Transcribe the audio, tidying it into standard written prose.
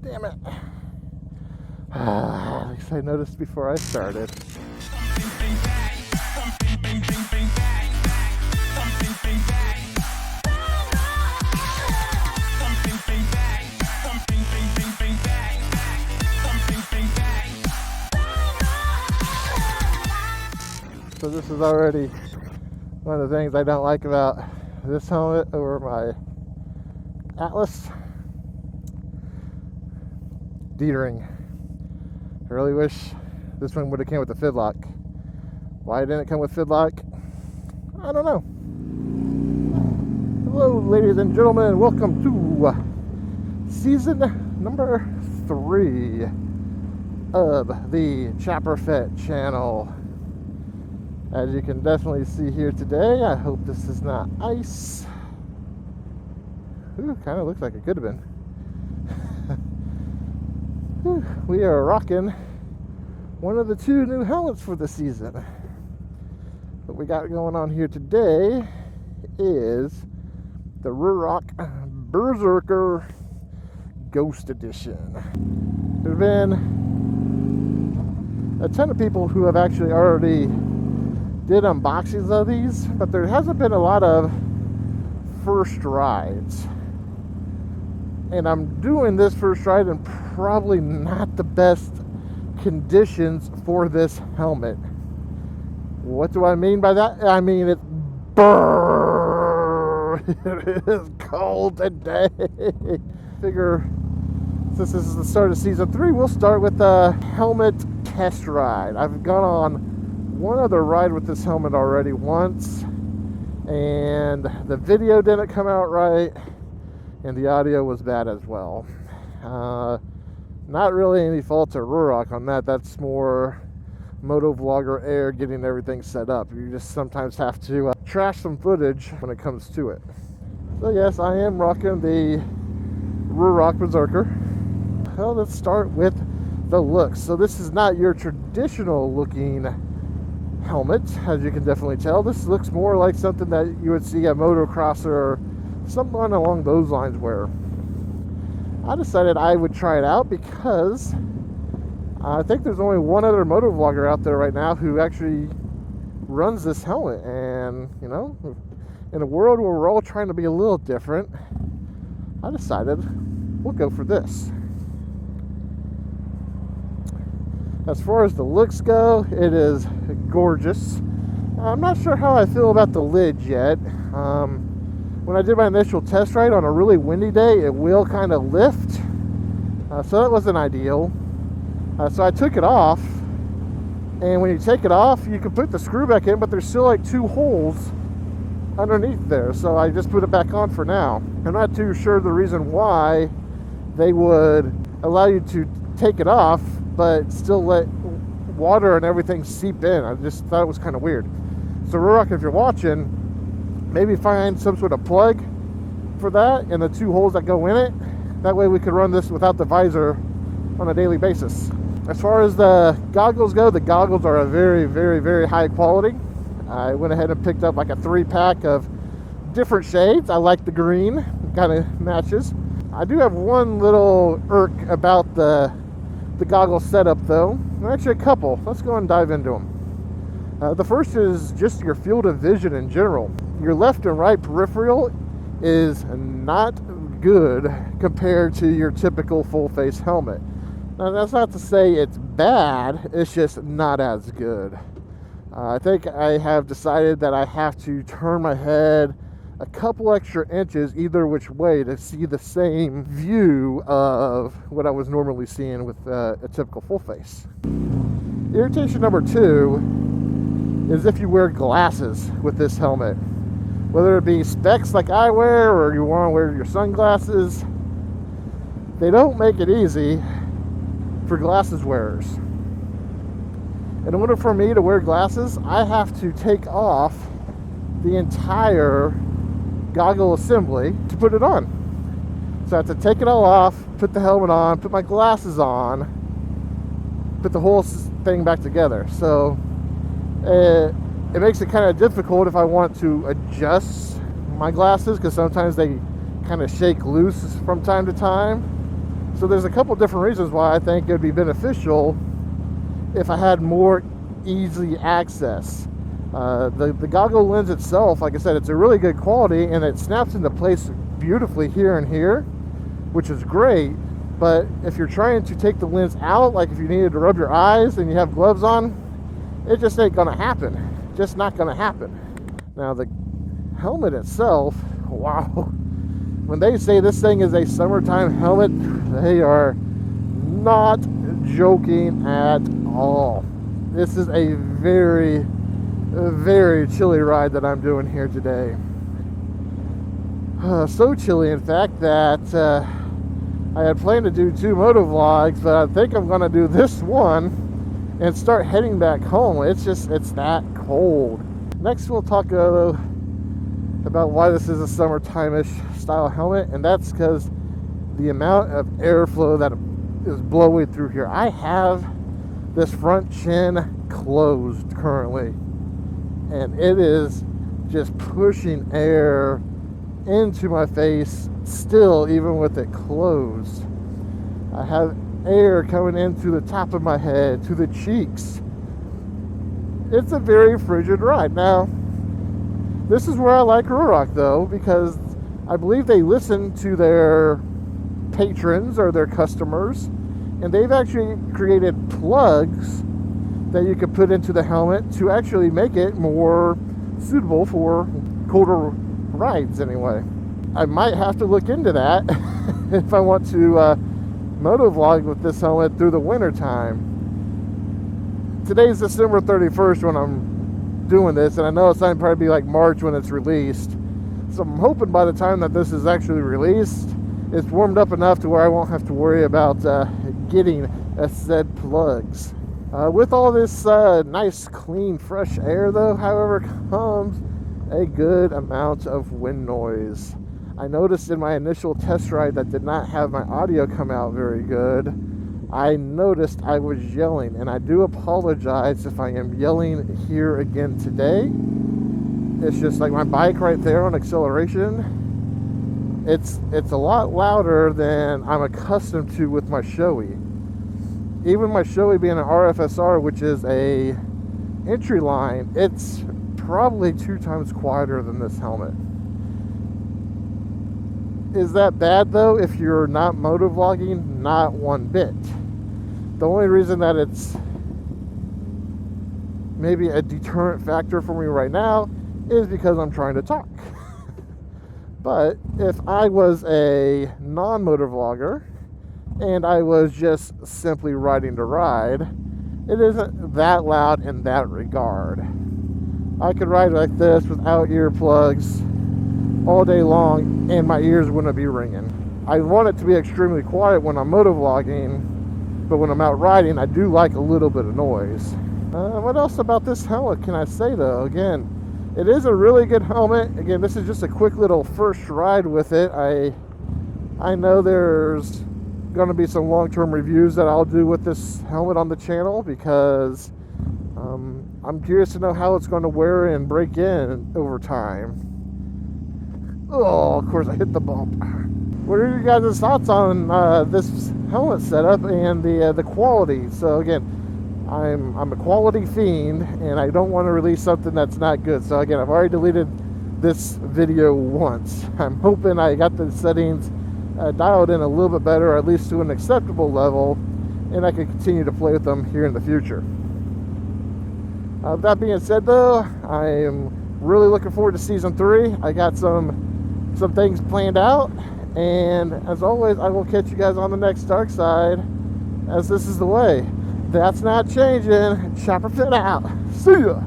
Damn it. At least I noticed before I started. So this is already one of the things I don't like about this helmet over my Atlas. D-ring. I really wish this one would have came with the fidlock. Why didn't it come with fidlock? I don't know. Hello ladies and gentlemen, welcome to season number 3 of the Chopper Fet channel. As you can definitely see here today, I hope this is not ice. Ooh, kind of looks like it could have been. We are rocking one of the 2 new helmets for the season. What we got going on here today is the Ruroc Berserker Ghost Edition. There's been a ton of people who have actually already did unboxings of these, but there hasn't been a lot of first rides. And I'm doing this first ride in probably not the best conditions for this helmet. What do I mean by that? I mean it's it is cold today. Figure since this is the start of season 3, we'll start with the helmet test ride. I've gone on one other ride with this helmet already once, and the video didn't come out right, and the audio was bad as well. Not really any fault to Ruroc on that. That's more Moto Vlogger Air getting everything set up. You just sometimes have to trash some footage when it comes to it. So yes, I am rocking the Ruroc Berserker. Well, let's start with the looks. So this is not your traditional looking helmet, as you can definitely tell. This looks more like something that you would see a motocrosser or someone along those lines wear. I decided I would try it out because I think there's only one other moto vlogger out there right now who actually runs this helmet, and you know, in a world where we're all trying to be a little different, I decided we'll go for this. As far as the looks go, it is gorgeous. I'm not sure how I feel about the lid yet. When I did my initial test ride on a really windy day, it will kind of lift. So that wasn't ideal. So I took it off. And when you take it off, you can put the screw back in, but there's still like 2 holes underneath there. So I just put it back on for now. I'm not too sure the reason why they would allow you to take it off, but still let water and everything seep in. I just thought it was kind of weird. So Ruroc, if you're watching, maybe find some sort of plug for that and the 2 holes that go in it. That way we could run this without the visor on a daily basis. As far as the goggles go, the goggles are a very, very, very high quality. I went ahead and picked up like a 3-pack of different shades. I like the green, kind of matches. I do have one little irk about the goggle setup though. Actually a couple. Let's go and dive into them. The first is just your field of vision in general. Your left and right peripheral is not good compared to your typical full face helmet. Now that's not to say it's bad, it's just not as good. I think I have decided that I have to turn my head a couple extra inches either which way to see the same view of what I was normally seeing with a typical full face. Irritation number 2 is if you wear glasses with this helmet. Whether it be specs like I wear or you want to wear your sunglasses, they don't make it easy for glasses wearers. In order for me to wear glasses, I have to take off the entire goggle assembly to put it on. So I have to take it all off, put the helmet on, put my glasses on, put the whole thing back together. So it makes it kind of difficult if I want to adjust my glasses, because sometimes they kind of shake loose from time to time. So there's a couple different reasons why I think it would be beneficial if I had more easy access. The goggle lens itself, like I said, it's a really good quality, and it snaps into place beautifully here and here, which is great. But if you're trying to take the lens out, like if you needed to rub your eyes and you have gloves on, it just ain't gonna happen. Just not gonna happen. Now the helmet itself, wow. When they say this thing is a summertime helmet, they are not joking at all. This is a very, very chilly ride that I'm doing here today. So chilly, in fact, that I had planned to do 2 moto vlogs, but I think I'm going to do this one and start heading back home. It's that cold. Next, we'll talk about why this is a summertime-ish style helmet, and that's because the amount of airflow that is blowing through here. I have this front chin closed currently, and it is just pushing air into my face still, even with it closed. I have air coming into the top of my head, to the cheeks. It's a very frigid ride. Now, this is where I like Ruroc though, because I believe they listen to their patrons or their customers, and they've actually created plugs that you can put into the helmet to actually make it more suitable for colder rides anyway. I might have to look into that if I want to moto vlog with this helmet through the winter time. Today's December 31st when I'm doing this, and I know it's going to probably be like March when it's released. So I'm hoping by the time that this is actually released, it's warmed up enough to where I won't have to worry about getting said plugs. With all this nice, clean, fresh air though, however, comes a good amount of wind noise. I noticed in my initial test ride that did not have my audio come out very good. I noticed I was yelling, and I do apologize if I am yelling here again today. It's just like my bike right there on acceleration. It's a lot louder than I'm accustomed to with my Shoei. Even my Shoei being an RFSR, which is a entry line, it's probably 2 times quieter than this helmet. Is that bad though if you're not moto vlogging? Not one bit. The only reason that it's maybe a deterrent factor for me right now is because I'm trying to talk. But if I was a non-motor vlogger and I was just simply riding to ride, it isn't that loud in that regard. I could ride like this without earplugs all day long and my ears wouldn't be ringing. I want it to be extremely quiet when I'm moto vlogging, but when I'm out riding, I do like a little bit of noise. What else about this helmet can I say though? Again, it is a really good helmet. Again, this is just a quick little first ride with it. I know there's going to be some long-term reviews that I'll do with this helmet on the channel, because I'm curious to know how it's going to wear and break in over time. Oh, of course I hit the bump. What are your guys' thoughts on this helmet setup and the quality? So again, I'm a quality fiend, and I don't want to release something that's not good. So again, I've already deleted this video once. I'm hoping I got the settings dialed in a little bit better, or at least to an acceptable level, and I can continue to play with them here in the future. That being said though, I am really looking forward to season 3. I got some things planned out, and as always, I will catch you guys on the next dark side, as this is the way. That's not changing. Chopper fit out. See ya.